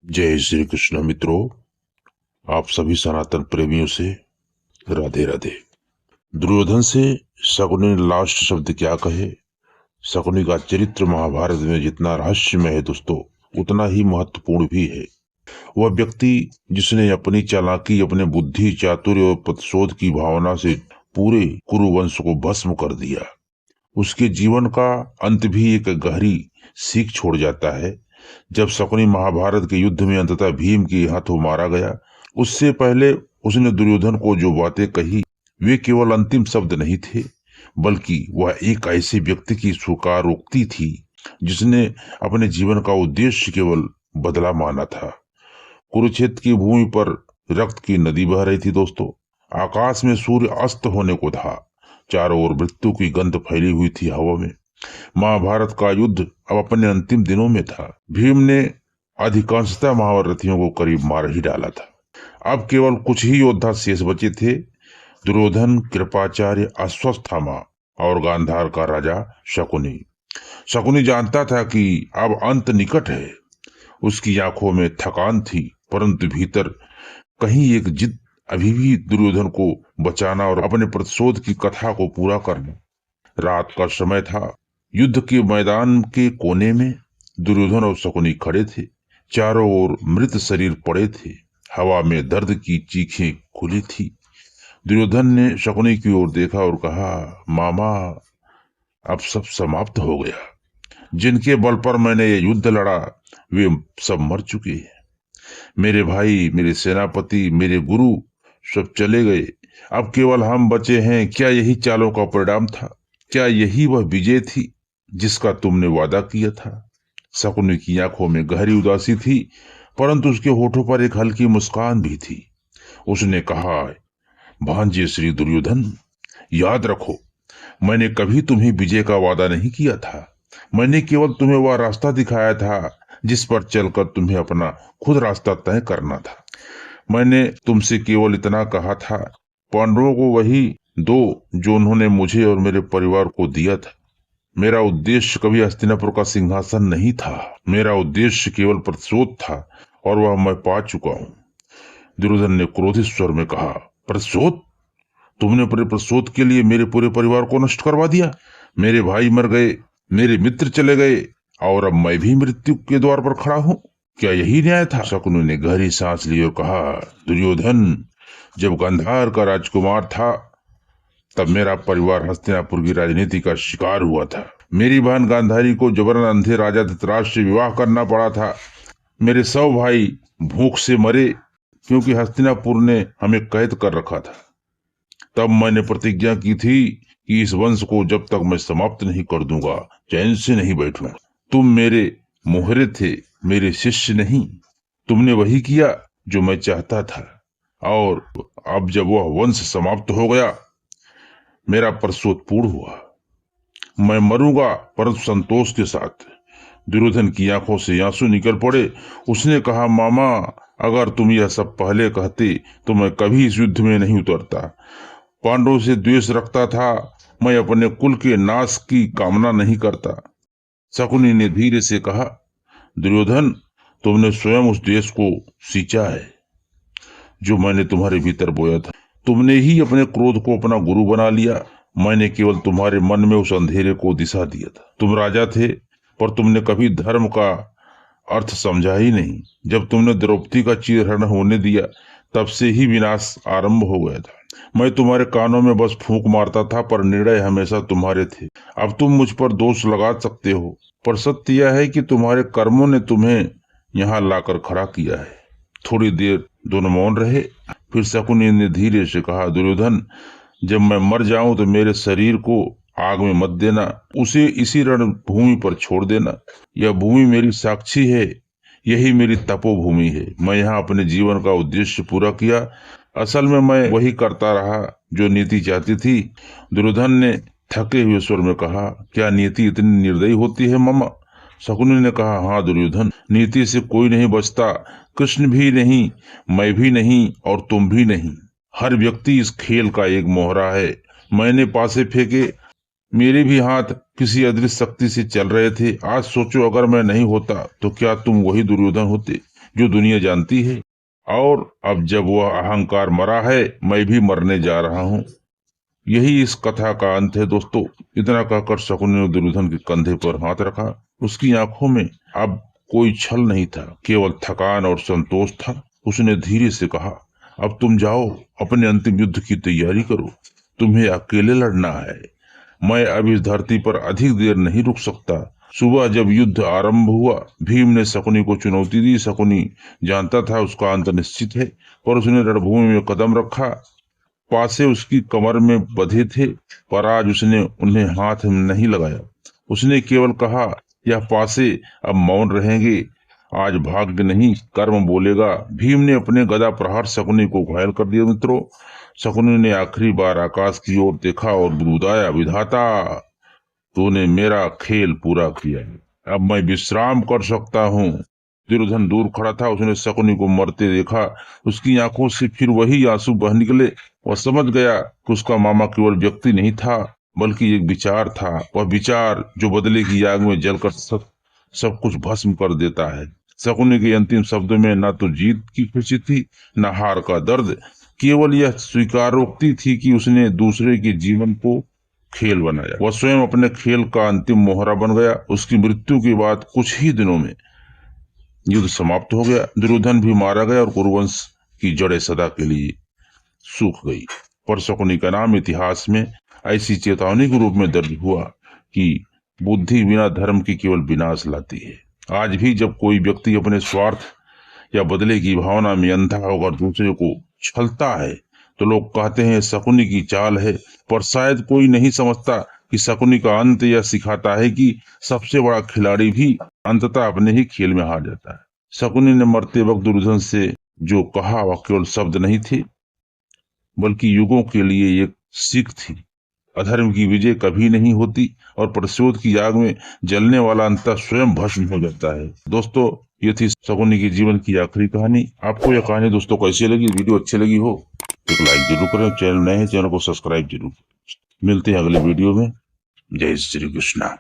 जय श्री कृष्ण मित्रों, आप सभी सनातन प्रेमियों से राधे राधे। दुर्योधन से शकुनी ने लास्ट शब्द क्या कहे। शकुनी का चरित्र महाभारत में जितना रहस्यमय है दोस्तों, उतना ही महत्वपूर्ण भी है। वह व्यक्ति जिसने अपनी चालाकी, अपने बुद्धि, चातुर्य और प्रतिशोध की भावना से पूरे कुरुवंश को भस्म कर दिया। उसके जीवन का अंत भी एक गहरी सीख छोड़ जाता है। जब शकुनी महाभारत के युद्ध में अंततः भीम के हाथों मारा गया, उससे पहले उसने दुर्योधन को जो बातें कही, वे केवल अंतिम शब्द नहीं थे, बल्कि वह एक ऐसे व्यक्ति की स्वीकारोक्ति थी जिसने अपने जीवन का उद्देश्य केवल बदला माना था। कुरुक्षेत्र की भूमि पर रक्त की नदी बह रही थी दोस्तों। आकाश में सूर्य अस्त होने को था। चारों ओर मृत्यु की गंध फैली हुई थी हवा में। महाभारत का युद्ध अब अपने अंतिम दिनों में था। भीम ने अधिकांशतः महारथियों को करीब मार ही डाला था। अब केवल कुछ ही योद्धा शेष बचे थे। दुर्योधन, कृपाचार्य, अश्वत्थामा और गांधार का राजा शकुनी। शकुनी जानता था कि अब अंत निकट है। उसकी आंखों में थकान थी, परंतु भीतर कहीं एक जिद अभी भी दुर्योधन को बचाना और अपने प्रतिशोध की कथा को पूरा करना। रात का समय था। युद्ध के मैदान के कोने में दुर्योधन और शकुनी खड़े थे। चारों ओर मृत शरीर पड़े थे। हवा में दर्द की चीखें खुली थी। दुर्योधन ने शकुनी की ओर देखा और कहा, मामा, अब सब समाप्त हो गया। जिनके बल पर मैंने ये युद्ध लड़ा, वे सब मर चुके हैं। मेरे भाई, मेरे सेनापति, मेरे गुरु सब चले गए। अब केवल हम बचे हैं। क्या यही चालों का परिणाम था? क्या यही वह विजय थी जिसका तुमने वादा किया था? शकुनी की आंखों में गहरी उदासी थी, परंतु उसके होठों पर एक हल्की मुस्कान भी थी। उसने कहा, भांजे श्री दुर्योधन, याद रखो, मैंने कभी तुम्हें विजय का वादा नहीं किया था। मैंने केवल तुम्हें वह रास्ता दिखाया था जिस पर चलकर तुम्हें अपना खुद रास्ता तय करना था। मैंने तुमसे केवल इतना कहा था, पांडवों को वही दो जो उन्होंने मुझे और मेरे परिवार को दिया था। मेरा उद्देश्य कभी हस्तिनापुर का सिंहासन नहीं था। मेरा उद्देश्य केवल प्रतिशोध था, और वह मैं पा चुका हूँ। दुर्योधन ने क्रोधित स्वर में कहा, प्रतिशोध? तुमने अपने प्रतिशोध के लिए मेरे पूरे परिवार को नष्ट करवा दिया। मेरे भाई मर गए, मेरे मित्र चले गए, और अब मैं भी मृत्यु के द्वार पर खड़ा हूँ। क्या यही न्याय था? शकुनी ने गहरी सांस ली और कहा, दुर्योधन, जब गांधार का राजकुमार था, तब मेरा परिवार हस्तिनापुर की राजनीति का शिकार हुआ था। मेरी बहन गांधारी को जबरन अंधे राजा धृतराष्ट्र से विवाह करना पड़ा था। मेरे 100 भाई भूख से मरे क्योंकि हस्तिनापुर ने हमें कैद कर रखा था। तब मैंने प्रतिज्ञा की थी कि इस वंश को जब तक मैं समाप्त नहीं कर दूंगा, चैन से नहीं बैठूंगा। तुम मेरे मोहरे थे, मेरे शिष्य नहीं। तुमने वही किया जो मैं चाहता था, और अब जब वह वंश समाप्त हो गया, मेरा प्रतिशोध पूर्ण हुआ। मैं मरूंगा, परंतु संतोष के साथ। दुर्योधन की आंखों से आंसू निकल पड़े। उसने कहा, मामा, अगर तुम यह सब पहले कहते तो मैं कभी इस युद्ध में नहीं उतरता। पांडवों से द्वेष रखता था, मैं अपने कुल के नाश की कामना नहीं करता। शकुनी ने धीरे से कहा, दुर्योधन, तुमने स्वयं उस द्वेष को सींचा है जो मैंने तुम्हारे भीतर बोया था। तुमने ही अपने क्रोध को अपना गुरु बना लिया। मैंने केवल तुम्हारे मन में उस अंधेरे को दिशा दिया था। तुम राजा थे, पर तुमने कभी धर्म का अर्थ समझा ही नहीं। जब तुमने द्रौपदी का चीरहरण होने दिया, तब से ही विनाश आरंभ हो गया था। मैं तुम्हारे कानों में बस फूंक मारता था, पर निर्णय हमेशा तुम्हारे थे। अब तुम मुझ पर दोष लगा सकते हो, पर सत्य यह है कि तुम्हारे कर्मों ने तुम्हें यहाँ लाकर खड़ा किया है। थोड़ी देर दोनों मौन रहे। फिर शकुनी ने धीरे से कहा, दुर्योधन, जब मैं मर जाऊं तो मेरे शरीर को आग में मत देना। उसे इसी रणभूमि पर छोड़ देना। यह भूमि मेरी साक्षी है। यही मेरी तपोभूमि है। मैं यहाँ अपने जीवन का उद्देश्य पूरा किया। असल में मैं वही करता रहा जो नीति चाहती थी। दुर्योधन ने थके हुए स्वर में कहा, क्या नीति इतनी निर्दयी होती है मामा? शकुनी ने कहा, हाँ दुर्योधन, नीति से कोई नहीं बचता। कृष्ण भी नहीं, मैं भी नहीं, और तुम भी नहीं। हर व्यक्ति इस खेल का एक मोहरा है। मैंने पासे फेंके, मेरे भी हाथ किसी अदृश्य शक्ति से चल रहे थे। आज सोचो, अगर मैं नहीं होता तो क्या तुम वही दुर्योधन होते जो दुनिया जानती है। और अब जब वह अहंकार मरा है, मैं भी मरने जा रहा हूँ। यही इस कथा का अंत है दोस्तों। इतना कहकर शकुनी ने दुर्योधन के कंधे पर हाथ रखा। उसकी आंखों में अब कोई छल नहीं था, केवल थकान और संतोष था। उसने धीरे से कहा, अब तुम जाओ, अपने अंतिम युद्ध की तैयारी करो। तुम्हें अकेले लड़ना है। मैं अब इस धरती पर अधिक देर नहीं रुक सकता। सुबह जब युद्ध आरंभ हुआ, भीम ने शकुनी को चुनौती दी। शकुनी जानता था उसका अंत निश्चित है, पर उसने रणभूमि में कदम रखा। पासे उसकी कमर में बंधे थे, पर आज उसने उन्हें हाथ में नहीं लगाया। उसने केवल कहा, यह पासे अब मौन रहेंगे। आज भाग्य नहीं, कर्म बोलेगा। भीम ने अपने गदा प्रहार शकुनी को घायल कर दिया। मित्रों, शकुनी ने आखिरी बार आकाश की ओर देखा और बुदबुदाया, विधाता, तूने मेरा खेल पूरा किया। अब मैं विश्राम कर सकता हूँ। दुर्योधन दूर खड़ा था। उसने शकुनी को मरते देखा। उसकी आंखों से फिर वही आंसू बह निकले। वह समझ गया कि उसका मामा केवल व्यक्ति नहीं था, बल्कि एक विचार था। वह विचार जो बदले की आग में जलकर सब कुछ भस्म कर देता है। शकुनी के अंतिम शब्दों में न तो जीत की खुशी थी, न हार का दर्द। केवल यह स्वीकारोक्ति थी कि उसने दूसरे के जीवन को खेल बनाया। वह स्वयं अपने खेल का अंतिम मोहरा बन गया। उसकी मृत्यु के बाद कुछ ही दिनों में युद्ध समाप्त हो गया। दुर्योधन भी मारा गया और कुरुवंश की जड़ें सदा के लिए सूख गई। पर शकुनी का नाम इतिहास में ऐसी चेतावनी के रूप में दर्ज हुआ कि बुद्धि बिना धर्म की केवल विनाश लाती है। आज भी जब कोई व्यक्ति अपने स्वार्थ या बदले की भावना में अंधा होकर दूसरे को छलता है, तो लोग कहते हैं शकुनी की चाल है। पर शायद कोई नहीं समझता कि शकुनी का अंत यह सिखाता है कि सबसे बड़ा खिलाड़ी भी अंततः अपने ही खेल में हार जाता है। शकुनी ने मरते वक्त दुर्योधन से जो कहा वह केवल शब्द नहीं थे, बल्कि युगों के लिए एक सीख थी। अधर्म की विजय कभी नहीं होती और प्रतिशोध की आग में जलने वाला अंततः स्वयं भस्म हो जाता है। दोस्तों, ये थी शकुनी के जीवन की आखिरी कहानी। आपको यह कहानी दोस्तों कैसी लगी? वीडियो अच्छी लगी हो तो एक लाइक जरूर करें। चैनल नए हैं, चैनल को सब्सक्राइब जरूर। मिलते हैं अगले वीडियो में। जय श्री कृष्णा।